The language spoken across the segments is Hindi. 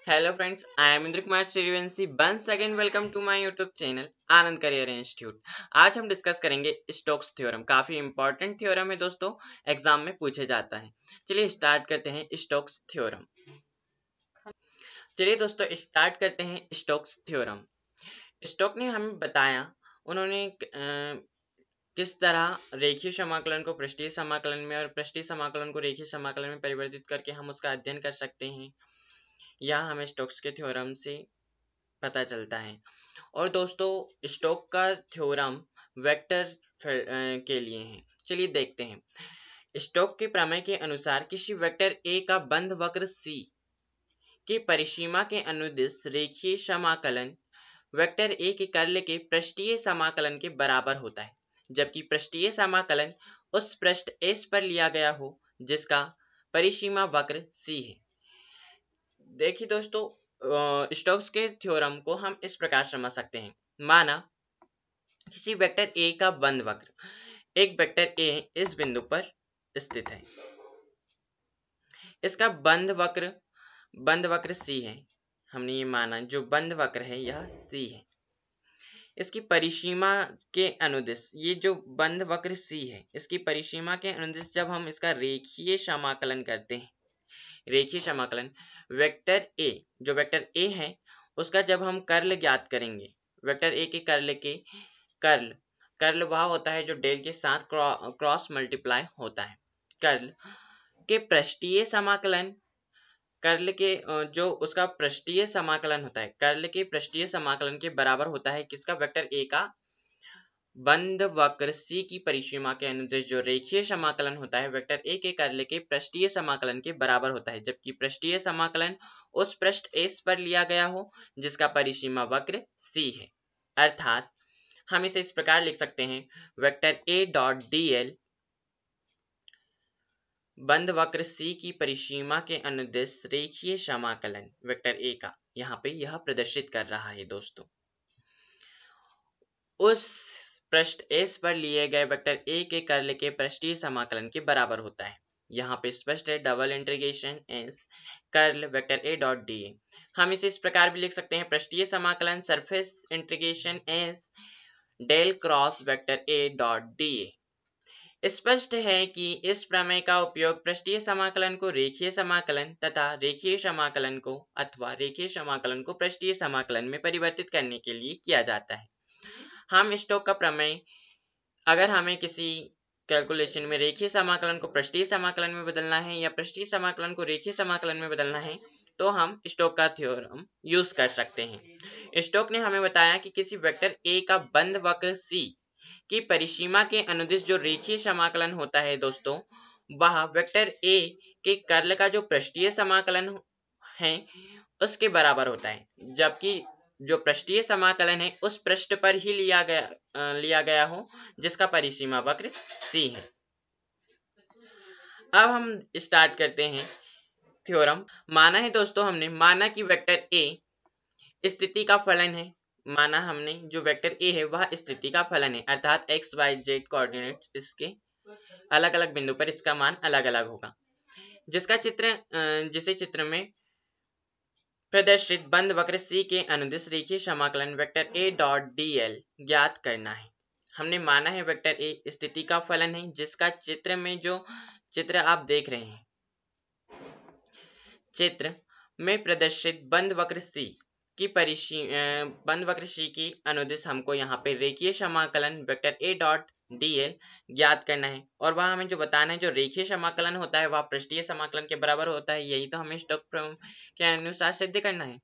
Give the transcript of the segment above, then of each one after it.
Hello friends, I am Indra Kumar Srivanshi. Once again welcome to my YouTube channel Anand career institute. आज हम डिस्कस करेंगे स्टोक्स थ्योरम। काफी इंपॉर्टेंट थ्योरम है दोस्तों, एग्जाम में पूछे जाता है। चलिए स्टार्ट करते हैं स्टोक्स थ्योरम। चलिए दोस्तों स्टार्ट करते हैं स्टोक्स थ्योरम। स्टोक ने हमें बताया, उन्होंने किस तरह रेखीय समाकलन को पृष्ठीय समाकलन में और पृष्ठीय समाकलन को रेखीय समाकलन में परिवर्तित करके हम उसका अध्ययन कर सकते हैं। यह हमें स्टोक्स के थ्योरम से पता चलता है। और दोस्तों स्टोक का थ्योरम वेक्टर के लिए है। चलिए देखते हैं। स्टोक के प्रमेय के अनुसार किसी वेक्टर ए का बंध वक्र सी की परिसीमा के अनुदिश रेखीय समाकलन वेक्टर ए के कर्ल के पृष्ठीय समाकलन के बराबर होता है, जबकि पृष्ठीय समाकलन उस पृष्ठ एस पर लिया गया हो जिसका परिसीमा वक्र सी है। देखिए दोस्तों, स्टोक्स के थ्योरम को हम इस प्रकार समझ सकते हैं। माना किसी वेक्टर ए का बंध वक्र, एक वेक्टर ए इस बिंदु पर स्थित है, इसका बंध वक्र सी है। हमने ये माना जो बंध वक्र है यह सी है। इसकी परिसीमा के अनुदिश, ये जो बंध वक्र सी है इसकी परिसीमा के अनुदिश जब हम इसका रेखीय समाकलन करते हैं, रेखीय समाकलन वेक्टर ए, जो वेक्टर ए है उसका जब हम कर्ल ज्ञात करेंगे, वेक्टर ए के कर्ल वह होता है जो डेल के साथ क्रॉस मल्टीप्लाई होता है। कर्ल के पृष्ठीय समाकलन, कर्ल के जो उसका पृष्ठीय समाकलन होता है, कर्ल के पृष्ठीय समाकलन के बराबर होता है किसका, वेक्टर ए का बंध वक्र सी की परिसीमा के अनुदिश जो रेखीय समाकलन होता है वेक्टर ए के कर्ल के पृष्ठीय समाकलन के बराबर होता है, जबकि पृष्ठीय समाकलन उस पृष्ठ एस पर लिया गया हो जिसका परिसीमा वक्र सी है। अर्थात हम इसे इस प्रकार लिख सकते हैं, vector A dot D L बंध वक्र सी की परिसीमा के अनुदिश रेखीय समाकलन वेक्टर ए का यहाँ पे यह प्रदर्शित कर रहा है दोस्तों, उस पृष्ठ एस पर लिए गए वेक्टर ए के कर्ल के पृष्ठीय समाकलन के बराबर होता है। यहाँ पे स्पष्ट है, double integration S curl vector A dot D ए। हम इसे इस प्रकार भी लिख सकते हैं, पृष्ठीय समाकलन surface integration S del cross vector A dot D A. स्पष्ट है कि इस प्रमेय का उपयोग पृष्ठीय समाकलन को रेखीय समाकलन तथा रेखीय समाकलन को अथवा रेखीय समाकलन को पृष्ठीय समाकलन में परिवर्तित करने के लिए किया जाता है। हम स्टोक का प्रमेय, अगर हमें किसी कैलकुलेशन में रेखीय समाकलन को पृष्ठीय समाकलन में बदलना है या पृष्ठीय समाकलन को रेखीय समाकलन में बदलना है तो हम स्टोक का थ्योरम यूज कर सकते हैं। स्टोक ने हमें बताया कि किसी वेक्टर ए का बंध वक्र सी की परिसीमा के अनुदिश जो रेखीय समाकलन होता है दोस्तों, वह वेक्टर ए के कर्ल का जो पृष्ठीय समाकलन है उसके बराबर होता है, जबकि जो पृष्ठीय समाकलन है उस पृष्ठ पर ही लिया गया हो जिसका परिसीमा वक्र सी है। अब हम स्टार्ट करते हैं थ्योरम। माना है दोस्तों, हमने माना कि वेक्टर ए स्थिति का फलन है। माना हमने जो वेक्टर ए है वह स्थिति का फलन है, अर्थात एक्स वाई जेड कोऑर्डिनेट्स इसके अलग अलग बिंदु पर इसका मान अलग अलग होगा, जिसे चित्र में प्रदर्शित बंध वक्र सी के अनुदिश रेखीय समाकलन vector A dot D L ज्ञात करना है। हमने माना है वेक्टर ए स्थिति का फलन है, जिसका चित्र में जो चित्र आप देख रहे हैं, चित्र में प्रदर्शित बंध वक्र सी की अनुदिश हमको यहाँ पे रेखीय समाकलन vector A dot D L ज्ञात करना है। और वह हमें जो बताना है जो रेखीय समाकलन होता है वह पृष्ठीय समाकलन के बराबर होता है, यही तो हमें स्टोक प्रमेय के अनुसार सिद्ध करना है।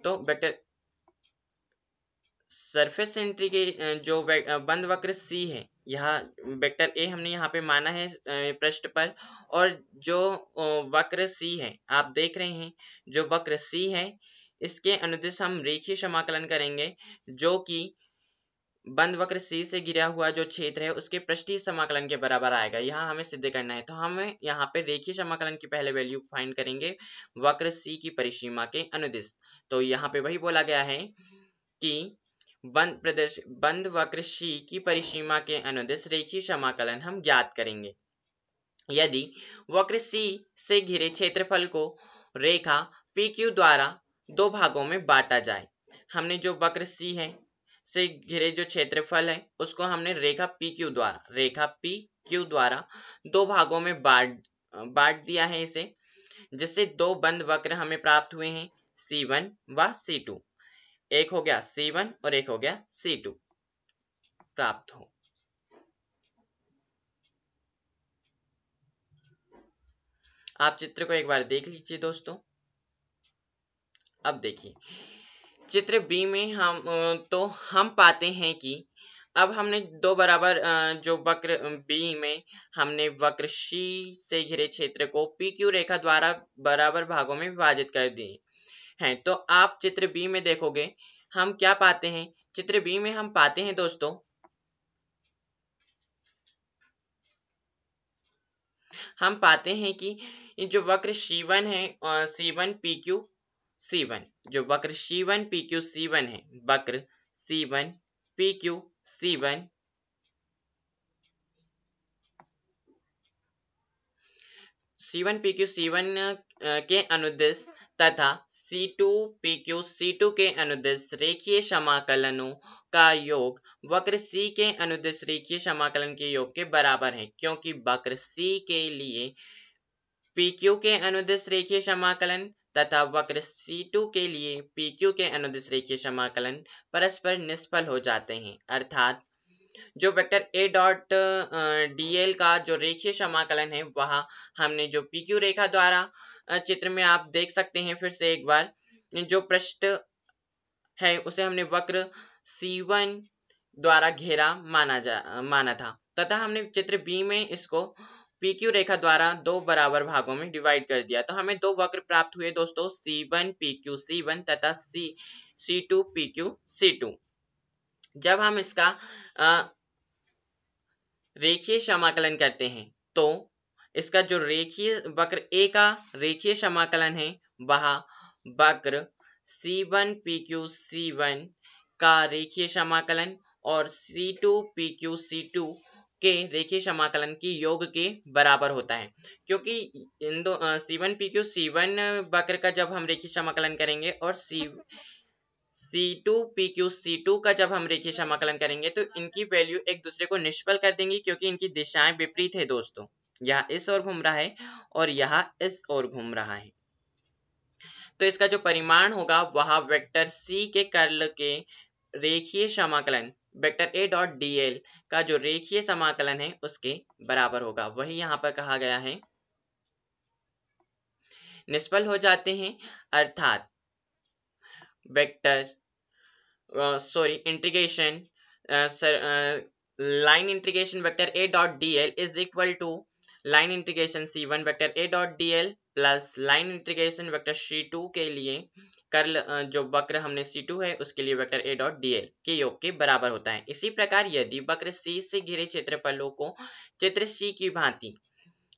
तो वेक्टर सरफेस सेंट्री के जो बंध वक्र सी है, यह वेक्टर ए हमने यहाँ पे माना है पृष्ठ पर, और जो वक्र सी है आप देख रहे हैं, जो वक्र सी है इसके अनुदिश हम रेखीय समाकलन करेंगे जो कि बंध वक्र सी से घिरा हुआ जो क्षेत्र है उसके पृष्ठीय समाकलन के बराबर आएगा। यहाँ हमें सिद्ध करना है, तो हमें यहाँ पे रेखीय समाकलन की पहले वैल्यू फाइंड करेंगे वक्र सी की परिसीमा के अनुदिश। तो यहाँ पे वही बोला गया है कि बंध वक्र सी की परिसीमा के अनुदिश रेखीय समाकलन हम ज्ञात करेंगे यदि वक्र सी से घिरे क्षेत्रफल को रेखा पी क्यू द्वारा दो भागों में बांटा जाए। हमने जो वक्र सी है से घिरे जो क्षेत्रफल है उसको हमने रेखा पी क्यू द्वारा दो भागों में बांट दिया है इसे, जिससे दो बंद वक्र हमें प्राप्त हुए हैं C1 व C2। एक हो गया C1 और एक हो गया C2 प्राप्त हो। आप चित्र को एक बार देख लीजिए दोस्तों। अब देखिए चित्र बी में हम पाते हैं कि अब हमने दो बराबर जो वक्र बी में हमने वक्र सी से घिरे क्षेत्र को पी क्यू रेखा द्वारा बराबर भागों में विभाजित कर दिए हैं। तो आप चित्र बी में देखोगे हम क्या पाते हैं। चित्र बी में हम पाते हैं दोस्तों, हम पाते हैं कि जो वक्र C1 है C1 PQ C1, जो वक्र C1 PQ C1 है, वक्र C1 PQ C1 C1 PQ C1 के अनुदिश तथा C2 PQ C2 के अनुदिश रेखीय समाकलनों का योग वक्र C के अनुदिश रेखीय समाकलन के योग के बराबर है, क्योंकि वक्र C के लिए PQ के अनुदिश रेखीय समाकलन तथा वक्र C2 के लिए PQ के अनुदिश रेखीय समाकलन परस्पर निष्फल हो जाते हैं। अर्थात जो वेक्टर A डॉट dl का जो रेखीय समाकलन है वह हमने जो PQ रेखा द्वारा चित्र में आप देख सकते हैं फिर से एक बार, जो पृष्ठ है उसे हमने वक्र C1 द्वारा घेरा माना था तथा हमने चित्र B में इसको PQ रेखा द्वारा दो बराबर भागों में डिवाइड कर दिया। तो हमें दो वक्र प्राप्त हुए दोस्तों C1 PQ C1 तथा C2 PQ C2। जब हम इसका रेखीय समाकलन करते हैं तो इसका जो रेखीय वक्र A का रेखीय समाकलन है वह वक्र C1 PQ C1 का रेखीय समाकलन और C2 PQ C2 के रेखीय समाकलन की योग के बराबर होता है, क्योंकि इन दो C1 PQ C1 वक्र का जब हम रेखीय समाकलन करेंगे और C2 PQ C2 का जब हम रेखीय समाकलन करेंगे तो इनकी वैल्यू एक दूसरे को निष्फल कर देंगी, क्योंकि इनकी दिशाएं विपरीत है दोस्तों। यह इस ओर घूम रहा है और यह इस ओर घूम रहा है। तो इसका जो परिमाण होगा वह वेक्टर C के कर्ल के रेखीय समाकलन वेक्टर A डॉट dl का जो रेखीय समाकलन है उसके बराबर होगा। वही यहाँ पर कहा गया है निष्फल हो जाते हैं, अर्थात vector integration line integration vector A dot dl is equal to line integration C1 vector A dot dl plus line integration vector C2 के लिए कर्ल जो वक्र हमने C2 है उसके लिए वेक्टर A डॉट dl के योग के बराबर होता है। इसी प्रकार यदि वक्र C से घिरे क्षेत्रफलों को चित्र C की भांति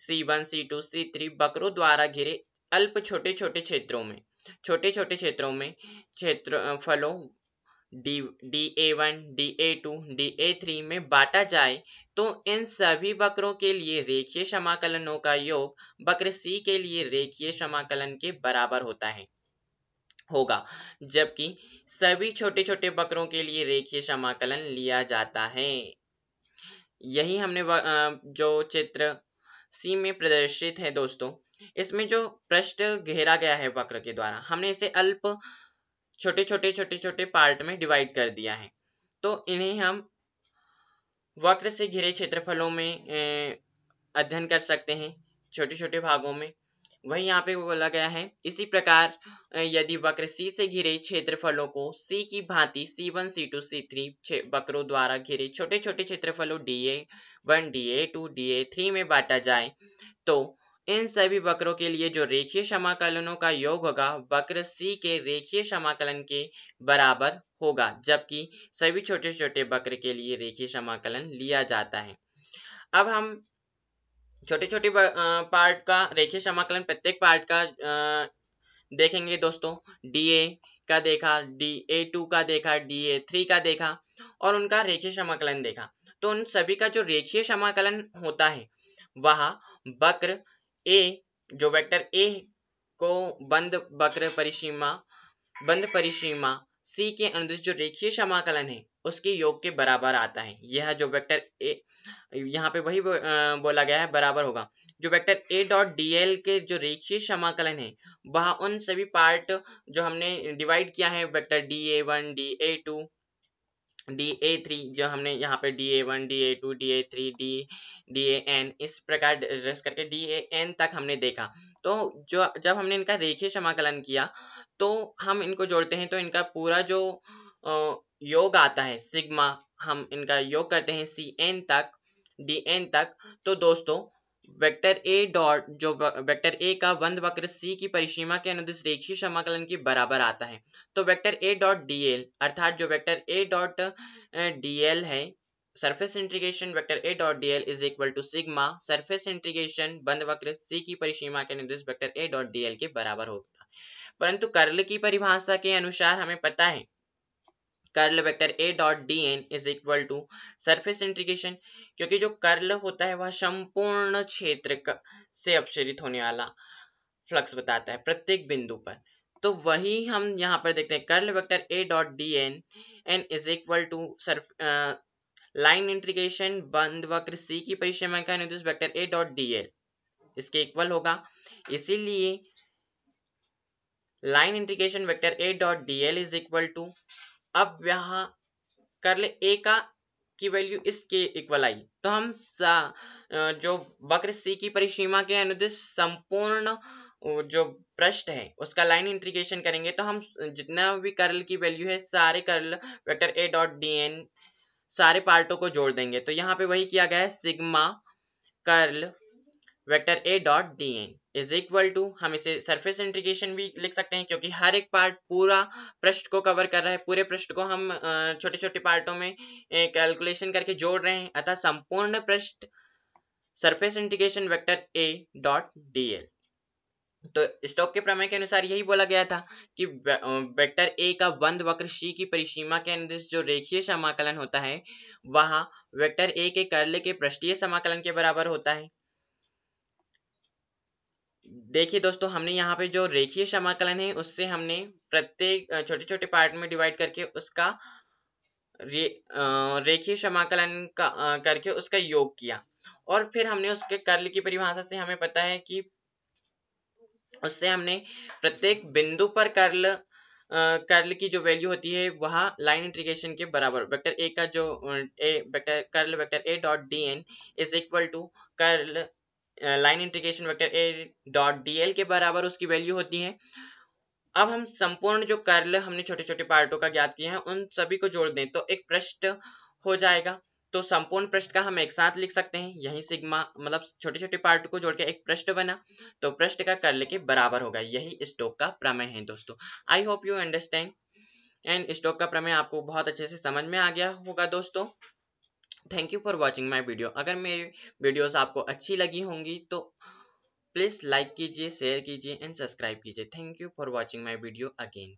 C1 C2 C3 वक्रों द्वारा घिरे अल्प छोटे छोटे क्षेत्रों में क्षेत्रफलों DA1 DA2 DA3 में बांटा जाए तो इन सभी वक्रों के लिए रेखीय समाकलनों का योग वक्र C के लिए रेखीय समाकलन के बराबर होगा, जबकि सभी छोटे छोटे वक्रों के लिए रेखीय समाकलन लिया जाता है। यही हमने जो चित्र C में प्रदर्शित है दोस्तों, इसमें जो पृष्ठ घेरा गया है वक्र के द्वारा हमने इसे अल्प छोटे छोटे पार्ट में डिवाइड कर दिया है। तो इन्हें हम वक्र से घिरे क्षेत्रफलों में अध्ययन कर सकते हैं छोटे छोटे भागों में। वही यहाँ पे बोला गया है। इसी प्रकार यदि वक्र C से घिरे क्षेत्रफलों को C की भांति C1 C2 C3 वक्रों द्वारा घिरे छोटे छोटे क्षेत्रफलों DA1 DA2 DA3 में बांटा जाए तो इन सभी वक्रों के लिए जो रेखीय समाकलनों का योग होगा वक्र C के रेखीय समाकलन के बराबर होगा, जबकि सभी छोटे छोटे वक्र के लिए रेखीय समाकलन लिया जाता है। अब हम छोटे छोटे पार्ट का रेखीय समाकलन प्रत्येक पार्ट का देखेंगे दोस्तों। DA का देखा, DA2 का देखा, DA3 का देखा और उनका रेखीय समाकलन देखा। तो उन सभी का जो रेखीय समाकलन होता है वह वक्र A जो वेक्टर A को बंद परिसीमा C के अनुदिश जो रेखीय समाकलन है उसके योग के बराबर आता है। यह जो वेक्टर ए, यहाँ पे वही बोला गया है बराबर होगा। जो वेक्टर A डॉट dl के जो रेखीय समाकलन है वह उन सभी पार्ट जो हमने डिवाइड किया है वेक्टर dA1 dA2 dA3 जो हमने यहाँ पे dA1 dA2 dA3 dAn इस प्रकार ड्रेस करके dAn तक हमने देखा। तो जो जब हमने इनका रेखीय समाकलन किया तो हम इनको जोड़ते हैं तो इनका पूरा जो योग आता है सिग्मा, हम इनका योग करते हैं Cn तक dn तक। तो दोस्तों वेक्टर A डॉट जो वेक्टर A का बंद वक्र C की परिसीमा के अनुदिश रेखीय समाकलन के बराबर आता है। तो वेक्टर A डॉट dl अर्थात जो वेक्टर A डॉट dl है surface integration vector A dot dl is equal to sigma surface integration बंद वक्र C की परिसीमा के अनुदिश वेक्टर A डॉट dl के बराबर होगा। परंतु कर्ल की परिभाषा के अनुसार हमें पता है curl vector A dot dn is equal to surface integration, क्योंकि जो कर्ल होता है वह संपूर्ण क्षेत्र से अपसरित होने वाला फ्लक्स बताता है प्रत्येक बिंदु पर। तो वही हम यहाँ पर देखते हैं curl vector A dot dn n is equal to line integration बंद वक्र C की परिसीमा का अनुदिश वेक्टर A डॉट dl इसके इक्वल होगा। इसीलिए line integration vector A dot dl is equal to, अब यहाँ कर्ल A की वैल्यू इसके इक्वल आई तो हम जो वक्र C की परिसीमा के अनुदिश संपूर्ण जो पृष्ठ है उसका लाइन इंटीग्रेशन करेंगे तो हम जितना भी कर्ल की वैल्यू है सारे curl vector A dot dn सारे पार्टों को जोड़ देंगे। तो यहाँ पे वही किया गया है sigma curl vector A dot dn is equal to, हम इसे सरफेस इंटीग्रेशन भी लिख सकते हैं क्योंकि हर एक पार्ट पूरा पृष्ठ को कवर कर रहा है। पूरे पृष्ठ को हम छोटे छोटे पार्टों में कैलकुलेशन करके जोड़ रहे हैं, अतः संपूर्ण पृष्ठ surface integration vector A dot dl। तो स्टोक के प्रमेय के अनुसार यही बोला गया था कि वेक्टर A का बंद वक्र C की परिसीमा के अनुदिश जो रेखीय समाकलन होता है वह वेक्टर A के कर्ल के पृष्ठीय समाकलन के बराबर होता है। देखिए दोस्तों हमने यहाँ पे जो रेखीय समाकलन है उससे हमने प्रत्येक छोटे छोटे पार्ट में डिवाइड करके उसका रेखीय समाकलन करके उसका योग किया और फिर हमने उसके कर्ल की परिभाषा से हमें पता है कि उससे हमने प्रत्येक बिंदु पर कर्ल की जो वैल्यू होती है वह लाइन इंटीग्रेशन के बराबर वेक्टर A का जो curl vector A dot dn is equal to curl line integration vector A dot dl के बराबर उसकी वैल्यू होती है। अब हम संपूर्ण जो कर्ल हमने छोटे छोटे पार्टों का ज्ञात किए हैं उन सभी को जोड़ दें तो एक पृष्ठ हो जाएगा। तो संपूर्ण पृष्ठ का हम एक साथ लिख सकते हैं, यही सिग्मा मतलब छोटे छोटे पार्ट को जोड़ के एक पृष्ठ बना तो पृष्ठ का कर्ल के बराबर होगा। यही स्टोक का प्रमेय है दोस्तों। I hope you understand and Stokes का प्रमेय आपको बहुत अच्छे से समझ में आ गया होगा दोस्तों। Thank you for watching my video. अगर मेरी वीडियोस आपको अच्छी लगी होंगी तो प्लीज लाइक कीजिए, शेयर कीजिए एंड सब्सक्राइब कीजिए। Thank you for watching my video again.